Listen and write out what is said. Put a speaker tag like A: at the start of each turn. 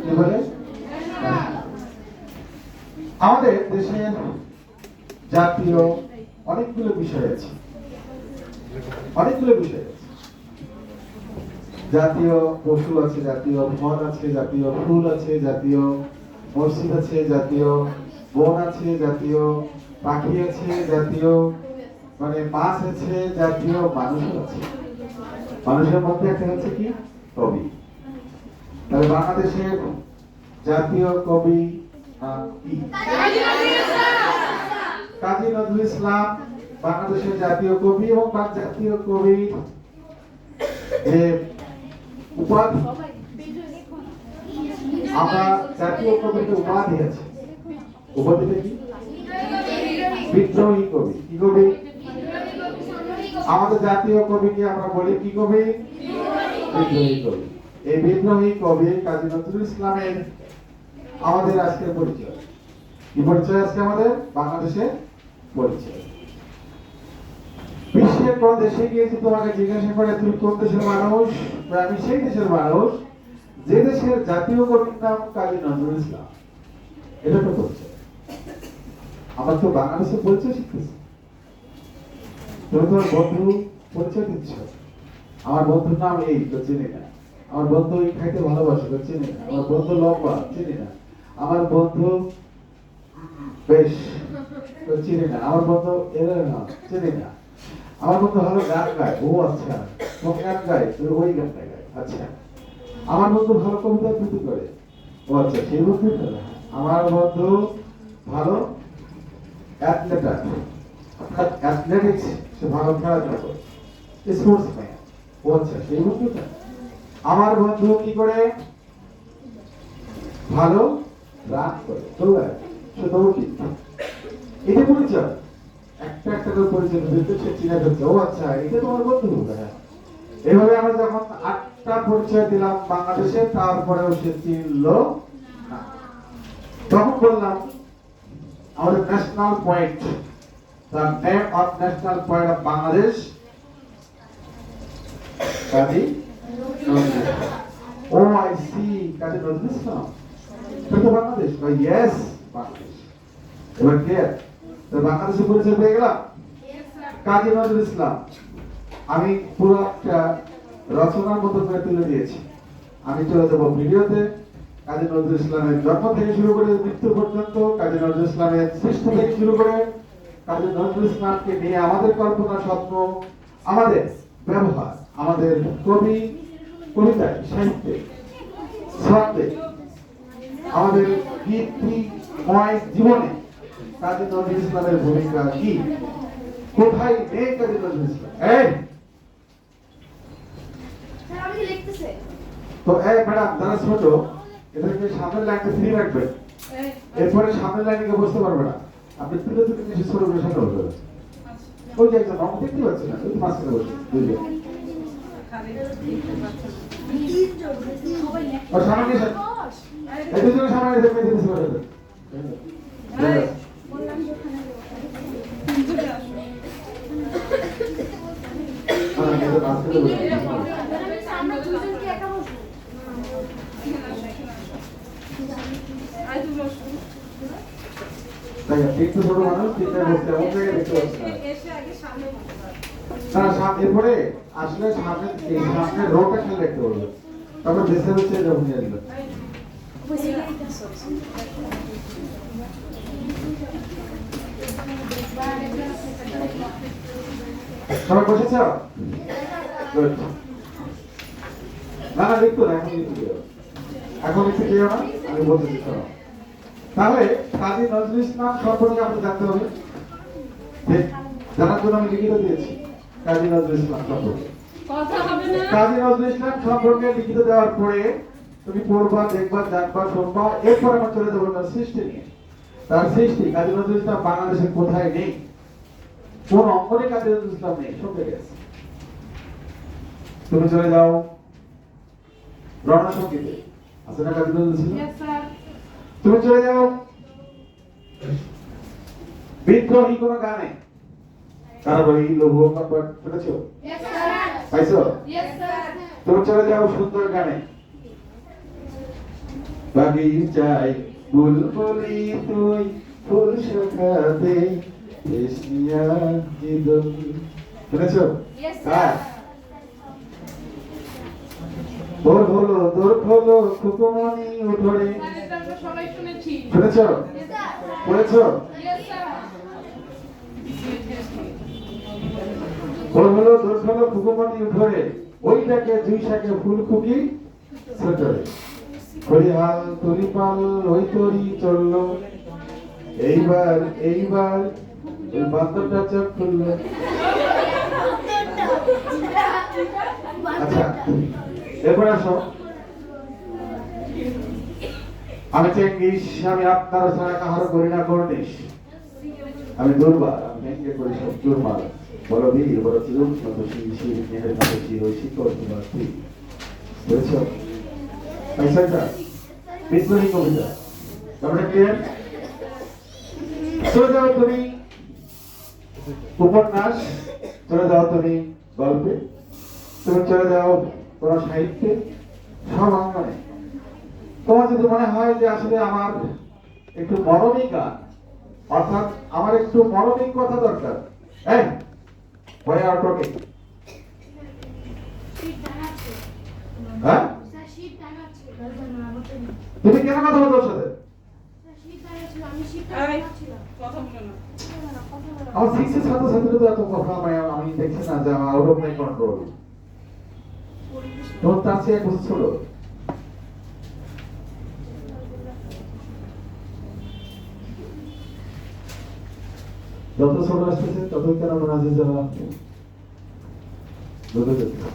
A: কি বলে? আমাদের দেশের জাতীয় অনেকগুলো বিষয় আছে, অনেকগুলো বিষয় আছে। জাতীয় পশু আছে, জাতীয় ফল আছে, জাতীয় ফুল আছে, জাতীয় মসজিদ আছে, জাতীয় বন আছে, জাতীয় পাখি আছে, জাতীয় মানে মাছ আছে, জাতীয় মানুষ আছে। মানুষের মধ্যে একটা হচ্ছে কি কবি। তাহলে বাংলাদেশের জাতীয় কবি নাম কি? কাজী নজরুল ইসলাম বাংলাদেশের জাতীয় কবি এবং জাতীয় কবির যে উপাধি, আমরা জাতীয় কবিকে উপাধি আছে। উপাধিটা কি? বিদ্রোহী কবি। কি কবি? আমাদের জাতীয় কবিকে আমরা বলি কি কবি? বিদ্রোহী কবি। এই বিদ্রোহী কবি কাজী নজরুল ইসলামের আমাদের আজকের পরিচয়। কি পরিচয় আজকে আমাদের? বাংলাদেশের পরিচয়। বিশ্বের কোন দেশে গিয়েছি তোমাকে জিজ্ঞাসা করে তুমি কোন দেশের মানুষ, আমি সেই দেশের মানুষ যে দেশের জাতীয় কবির নাম কাজী নজরুল ইসলাম। এটা তো পরিচয়। আমার তো বাংলাদেশের পরিচয় শিখতেছি। তুমি তোমার বন্ধু পরিচয় দিচ্ছ, আমার বন্ধুর নাম এই, তো চিনি না। আমার বন্ধু এই খাইতে ভালোবাসে, তো চিনি না। আমার বন্ধু লম্বা, চিনি না। আমার বন্ধু বেশ, তো চিনি না। আমার বন্ধু এরা না, চিনি না। আমার বন্ধু ভালো গান গায়, ও আচ্ছা। কোন গান গায়? ওই গানটা গায়, আচ্ছা। আমার বন্ধু ভালো কবিতা আবৃত্তি করে, ও আচ্ছা, সেই বন্ধুটা। আমার বন্ধু ভালো অ্যাথলেটার, অ্যাথলেটিক্স, সে ভালো খেলাধুলা করে, স্পোর্টস ম্যান, ও আচ্ছা, সেই বন্ধুটা। আমার বন্ধু কি করে? ভালো রান করে, দৌড়ায়, সে দৌড়ি। এটা পরিচয়। একটা একটা করে পরিচয় দিতে সে চিনে ফেলছে, ও আচ্ছা, এটা তোমার বন্ধু। হ্যাঁ, এইভাবে আমরা যখন 8টা পরিচয় দিলাম বাংলাদেশে, তারপরেও সে চিনল না। তখন বললাম আমাদের national point, the name of national point of Bangladesh, Kazi Nazrul Islam. Oh I see, Kazi Nazrul Islam এটা তো বাংলাদেশ। ইয়েস, বাংলাদেশ। এবার ক্লিয়ার? তো বাংলাদেশের পরিচয় পেয়ে গেলাম। কাজী নজরুল ইসলাম আমি পুরো একটা রচনার মতো করে তুলে দিয়েছি। আমি চলে যাবো ভিডিওতে। কাজী নজরুল ইসলামের জন্ম থেকে শুরু করে মৃত্যু পর্যন্ত, কাজী নজরুল ইসলামের সৃষ্টি থেকে শুরু করে কাজী নজরুল ইসলামকে নিয়ে আমাদের কল্পনা, স্বপ্ন, আমাদের ব্যবহার, আমাদের কবি কবিতায়, সাহিত্যে, ছন্দে, আমাদের গীতিময় জীবনে কাজী নজরুল ইসলামের ভূমিকা কি, কোথায় নেই কাজী নজরুল ইসলাম। তো ম্যাডাম যারা ছোট, এদেরকে সামনের লাইনটা ফ্রি রাখবেন, এরপরে সামনের লাইনে বসতে পারবে না। আপনি তুলে তুলে কিছু ছোট করে সামনে বসে যাবেন। ওই যে একজন রং দেখতে পাচ্ছি না, ওই মাঝখানে বসে দুইজন। আর সামনে এসে এই দুজনের সামনে এসে মেয়ে দিতে পারবে। একটু ছোট মানুষ তিনটা বসতে এমন জায়গায় দেখতে পাচ্ছি না। এরপরে আসলে সামনে এই সামনে রোডটা খেলে দেখতে পারবে, তারপর দেশের হচ্ছে যখন নিয়ে আসবে। সবাই বসেছ? না না, দেখতো না, এখন একটু যেও, এখন একটু যেও না, আমি বলতেছি শোনো। তাহলে কাজী নজরুল ইসলাম সম্পর্কে আমাদের জানতে হবে, জানার জন্য আমি লিখিত দিয়েছি কাজী নজরুল ইসলাম সম্পর্কে। কাজী নজরুল ইসলাম সম্পর্কে লিখিত দেওয়ার পরে তুমি পড়বা, দেখবা, জানবা, শুনবা। এরপর আমরা চলে যাবো তার সৃষ্টি নিয়ে। তার সৃষ্টি, কাজী নজরুল ইসলাম বাংলাদেশের কোথায় নেই, কোন অঙ্গনে কাজী নজরুল ইসলাম নেই, সব জায়গায় আছে। তুমি চলে যাও রণা সঙ্গীতে, আছে না কাজী নজরুল ইসলাম? তুমি চলে যাও বিদ্রোহী কোন গানে, কারাবরী, লৌহ কম্পট, শুনেছো? পাইছো? তুমি চলে যাও সুন্দর গানে, বাগিচায় বুলবুলি তুই ফুল শুকাতে এসিয়া জীবন শুনেছো? হ্যাঁ। দোর খোলো খুকুমনি উঠোরে
B: সবাই শুনেছি।
A: শুনেছো? পড়েছো? দোর খোলো খুকুমনি উঠোরে ওইটাকে দুই শাকে ফুলকুকি ছোটরে হরিহাল তরিপাল ওই তরি চললো এইবার ওই বান্দরটা চোখ খুললো। আচ্ছা এরপর আসো, আমি চেঙ্গিস, আমি আপনার ছাড়া কাহার করি না করনিস, আমি দুর্বার, আমি ভেঙ্গে করি সব চুরমার, বড় বীর বড় চিরুন মতো শির মেহের মতো চির শিকড় তোমার তুই বুঝেছ? এটা বিদ্রোহী কবিতা। তারপরে ক্লিয়ার? চলে যাও তুমি উপন্যাস, চলে যাও তুমি গল্পে, তুমি চলে যাও তোমার সাহিত্যে, সব অঙ্গনে। তোমার যদি মনে হয় যে আসলে আমার একটু মরমী গান, অর্থাৎ আমার একটু মরমী কথা দরকার, হ্যাঁ ভয় আর টোকে হ্যাঁ, তুমি কেন কথা বলছো ওর সাথে? আমার সিক্সের ছাত্রছাত্রী তো এত কথা আমি দেখছি না যে আমার আউট অফ মাই কন্ট্রোল। তোর তার চেয়ে 1 বছর ছিল। যত ছোট আসতেছে ততই কেন মনে হয় যে যারা